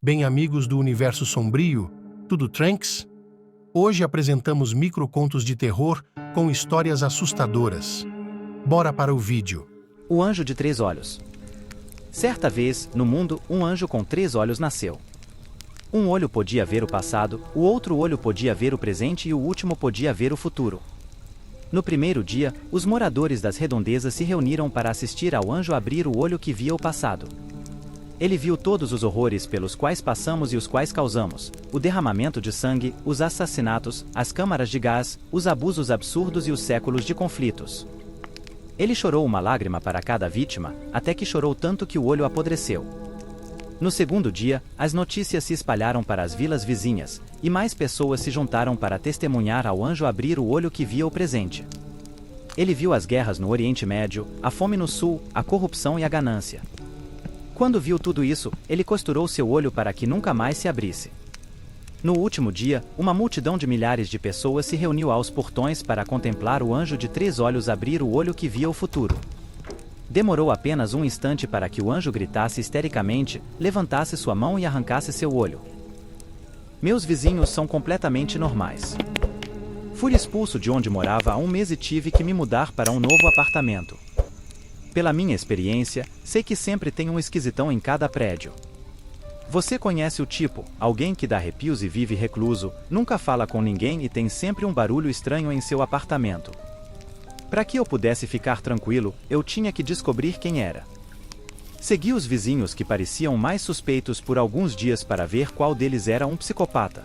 Bem, amigos do Universo Sombrio, tudo tranks? Hoje apresentamos microcontos de terror com histórias assustadoras. Bora para o vídeo. O Anjo de Três Olhos. Certa vez, no mundo, um anjo com 3 olhos nasceu. Um olho podia ver o passado, o outro olho podia ver o presente e o último podia ver o futuro. No primeiro dia, os moradores das redondezas se reuniram para assistir ao anjo abrir o olho que via o passado. Ele viu todos os horrores pelos quais passamos e os quais causamos, o derramamento de sangue, os assassinatos, as câmaras de gás, os abusos absurdos e os séculos de conflitos. Ele chorou uma lágrima para cada vítima, até que chorou tanto que o olho apodreceu. No segundo dia, as notícias se espalharam para as vilas vizinhas, e mais pessoas se juntaram para testemunhar ao anjo abrir o olho que via o presente. Ele viu as guerras no Oriente Médio, a fome no Sul, a corrupção e a ganância. Quando viu tudo isso, ele costurou seu olho para que nunca mais se abrisse. No último dia, uma multidão de milhares de pessoas se reuniu aos portões para contemplar o anjo de 3 olhos abrir o olho que via o futuro. Demorou apenas um instante para que o anjo gritasse histericamente, levantasse sua mão e arrancasse seu olho. Meus vizinhos são completamente normais. Fui expulso de onde morava há um mês e tive que me mudar para um novo apartamento. Pela minha experiência, sei que sempre tem um esquisitão em cada prédio. Você conhece o tipo, alguém que dá arrepios e vive recluso, nunca fala com ninguém e tem sempre um barulho estranho em seu apartamento. Para que eu pudesse ficar tranquilo, eu tinha que descobrir quem era. Segui os vizinhos que pareciam mais suspeitos por alguns dias para ver qual deles era um psicopata.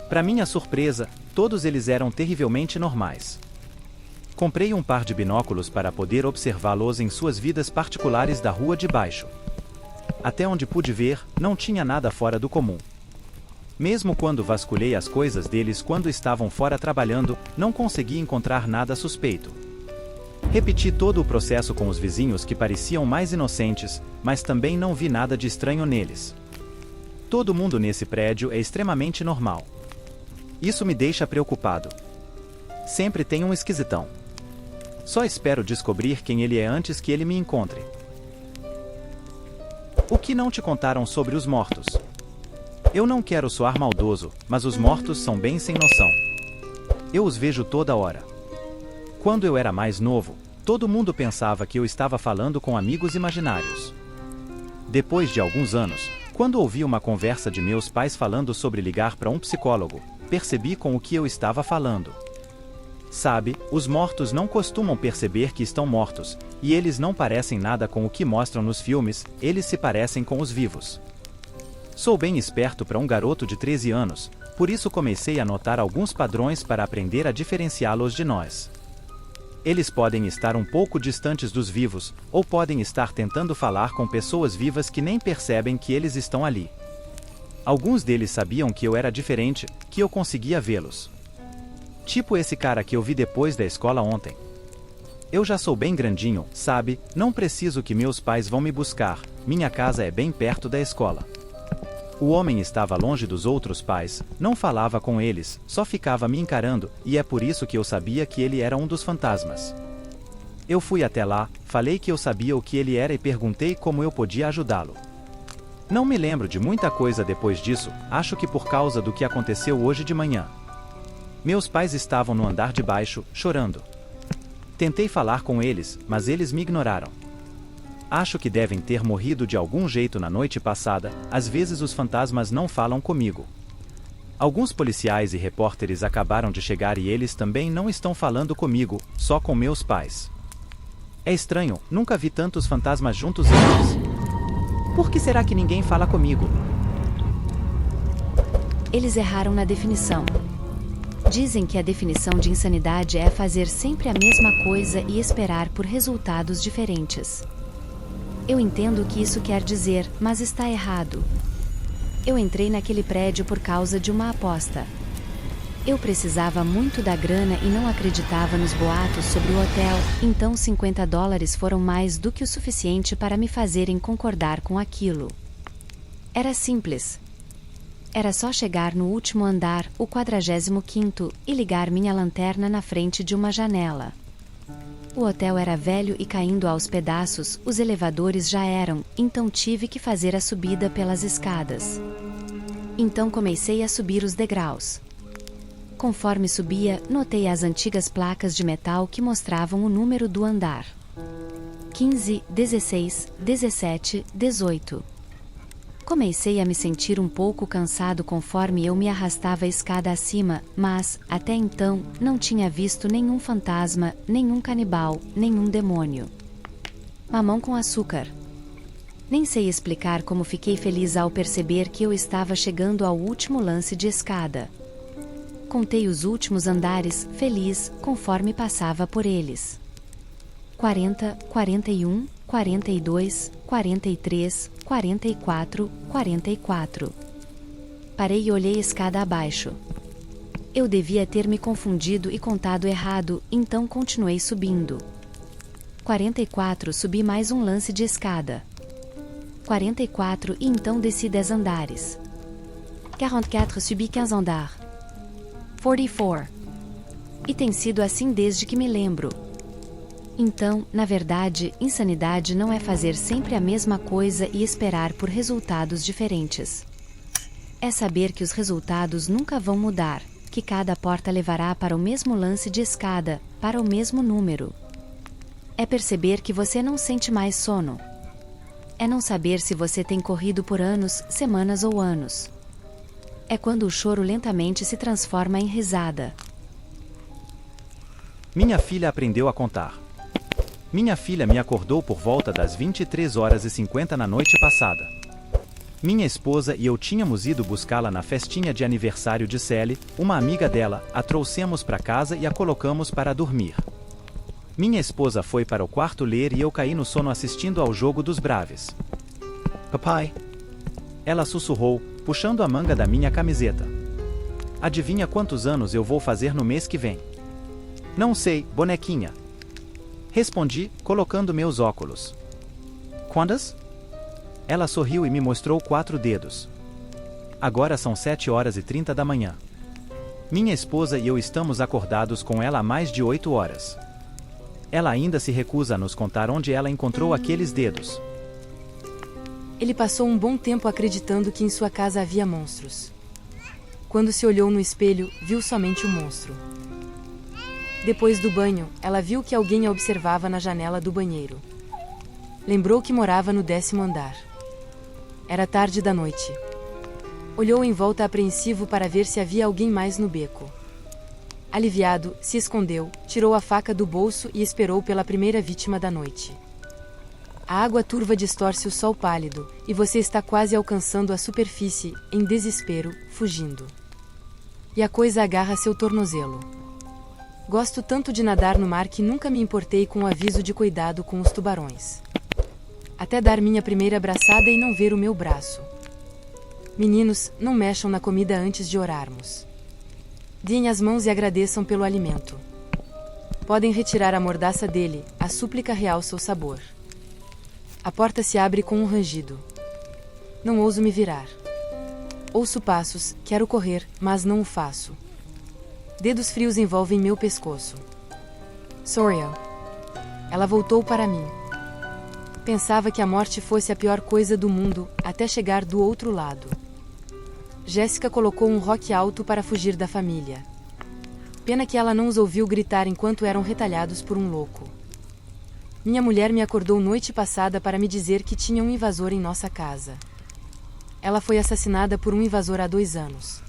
Para minha surpresa, todos eles eram terrivelmente normais. Comprei um par de binóculos para poder observá-los em suas vidas particulares da rua de baixo. Até onde pude ver, não tinha nada fora do comum. Mesmo quando vasculhei as coisas deles quando estavam fora trabalhando, não consegui encontrar nada suspeito. Repeti todo o processo com os vizinhos que pareciam mais inocentes, mas também não vi nada de estranho neles. Todo mundo nesse prédio é extremamente normal. Isso me deixa preocupado. Sempre tem um esquisitão. Só espero descobrir quem ele é antes que ele me encontre. O que não te contaram sobre os mortos? Eu não quero soar maldoso, mas os mortos são bem sem noção. Eu os vejo toda hora. Quando eu era mais novo, todo mundo pensava que eu estava falando com amigos imaginários. Depois de alguns anos, quando ouvi uma conversa de meus pais falando sobre ligar para um psicólogo, percebi com o que eu estava falando. Sabe, os mortos não costumam perceber que estão mortos, e eles não parecem nada com o que mostram nos filmes, eles se parecem com os vivos. Sou bem esperto para um garoto de 13 anos, por isso comecei a notar alguns padrões para aprender a diferenciá-los de nós. Eles podem estar um pouco distantes dos vivos, ou podem estar tentando falar com pessoas vivas que nem percebem que eles estão ali. Alguns deles sabiam que eu era diferente, que eu conseguia vê-los. Tipo esse cara que eu vi depois da escola ontem. Eu já sou bem grandinho, sabe, não preciso que meus pais vão me buscar, minha casa é bem perto da escola. O homem estava longe dos outros pais, não falava com eles, só ficava me encarando, e é por isso que eu sabia que ele era um dos fantasmas. Eu fui até lá, falei que eu sabia o que ele era e perguntei como eu podia ajudá-lo. Não me lembro de muita coisa depois disso, acho que por causa do que aconteceu hoje de manhã. Meus pais estavam no andar de baixo, chorando. Tentei falar com eles, mas eles me ignoraram. Acho que devem ter morrido de algum jeito na noite passada, às vezes os fantasmas não falam comigo. Alguns policiais e repórteres acabaram de chegar e eles também não estão falando comigo, só com meus pais. É estranho, nunca vi tantos fantasmas juntos antes. Por que será que ninguém fala comigo? Eles erraram na definição. Dizem que a definição de insanidade é fazer sempre a mesma coisa e esperar por resultados diferentes. Eu entendo o que isso quer dizer, mas está errado. Eu entrei naquele prédio por causa de uma aposta. Eu precisava muito da grana e não acreditava nos boatos sobre o hotel, então $50 foram mais do que o suficiente para me fazerem concordar com aquilo. Era simples. Era só chegar no último andar, o 45º, e ligar minha lanterna na frente de uma janela. O hotel era velho e caindo aos pedaços, os elevadores já eram, então tive que fazer a subida pelas escadas. Então comecei a subir os degraus. Conforme subia, notei as antigas placas de metal que mostravam o número do andar. 15, 16, 17, 18. Comecei a me sentir um pouco cansado conforme eu me arrastava a escada acima, mas, até então, não tinha visto nenhum fantasma, nenhum canibal, nenhum demônio. Mamão com açúcar. Nem sei explicar como fiquei feliz ao perceber que eu estava chegando ao último lance de escada. Contei os últimos andares, feliz, conforme passava por eles. 40, 41, 42, 43, 44, 44. Parei e olhei a escada abaixo. Eu devia ter me confundido e contado errado, então continuei subindo. 44, subi mais um lance de escada. 44 e então desci 10 andares. 44, subi 15 andares. 44. E tem sido assim desde que me lembro. Então, na verdade, insanidade não é fazer sempre a mesma coisa e esperar por resultados diferentes. É saber que os resultados nunca vão mudar, que cada porta levará para o mesmo lance de escada, para o mesmo número. É perceber que você não sente mais sono. É não saber se você tem corrido por anos, semanas ou anos. É quando o choro lentamente se transforma em risada. Minha filha aprendeu a contar. Minha filha me acordou por volta das 23h50 na noite passada. Minha esposa e eu tínhamos ido buscá-la na festinha de aniversário de Sally, uma amiga dela, a trouxemos para casa e a colocamos para dormir. Minha esposa foi para o quarto ler e eu caí no sono assistindo ao jogo dos Braves. Papai. Ela sussurrou, puxando a manga da minha camiseta. Adivinha quantos anos eu vou fazer no mês que vem? Não sei, bonequinha. Respondi, colocando meus óculos. Quantas? Ela sorriu e me mostrou 4 dedos. Agora são 7h30 da manhã. Minha esposa e eu estamos acordados com ela há mais de 8 horas. Ela ainda se recusa a nos contar onde ela encontrou aqueles dedos. Ele passou um bom tempo acreditando que em sua casa havia monstros. Quando se olhou no espelho, viu somente o monstro. Depois do banho, ela viu que alguém a observava na janela do banheiro. Lembrou que morava no 10º andar. Era tarde da noite. Olhou em volta apreensivo para ver se havia alguém mais no beco. Aliviado, se escondeu, tirou a faca do bolso e esperou pela primeira vítima da noite. A água turva distorce o sol pálido, e você está quase alcançando a superfície, em desespero, fugindo. E a coisa agarra seu tornozelo. Gosto tanto de nadar no mar que nunca me importei com o aviso de cuidado com os tubarões. Até dar minha primeira abraçada e não ver o meu braço. Meninos, não mexam na comida antes de orarmos. Deem as mãos e agradeçam pelo alimento. Podem retirar a mordaça dele, a súplica realça o sabor. A porta se abre com um rangido. Não ouso me virar. Ouço passos, quero correr, mas não o faço. Dedos frios envolvem meu pescoço. Soriel. Ela voltou para mim. Pensava que a morte fosse a pior coisa do mundo, até chegar do outro lado. Jéssica colocou um rock alto para fugir da família. Pena que ela não os ouviu gritar enquanto eram retalhados por um louco. Minha mulher me acordou noite passada para me dizer que tinha um invasor em nossa casa. Ela foi assassinada por um invasor há 2 anos.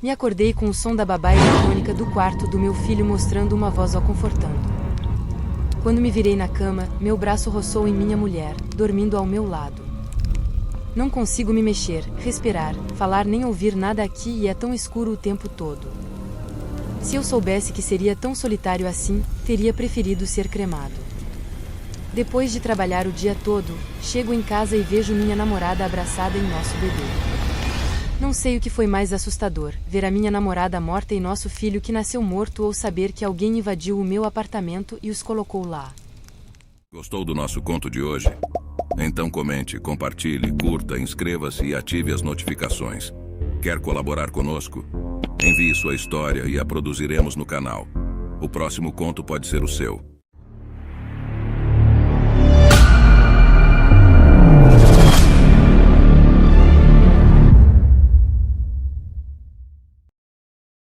Me acordei com o som da babá eletrônica do quarto do meu filho mostrando uma voz o confortando. Quando me virei na cama, meu braço roçou em minha mulher, dormindo ao meu lado. Não consigo me mexer, respirar, falar nem ouvir nada aqui e é tão escuro o tempo todo. Se eu soubesse que seria tão solitário assim, teria preferido ser cremado. Depois de trabalhar o dia todo, chego em casa e vejo minha namorada abraçada em nosso bebê. Não sei o que foi mais assustador, ver a minha namorada morta e nosso filho que nasceu morto ou saber que alguém invadiu o meu apartamento e os colocou lá. Gostou do nosso conto de hoje? Então comente, compartilhe, curta, inscreva-se e ative as notificações. Quer colaborar conosco? Envie sua história e a produziremos no canal. O próximo conto pode ser o seu.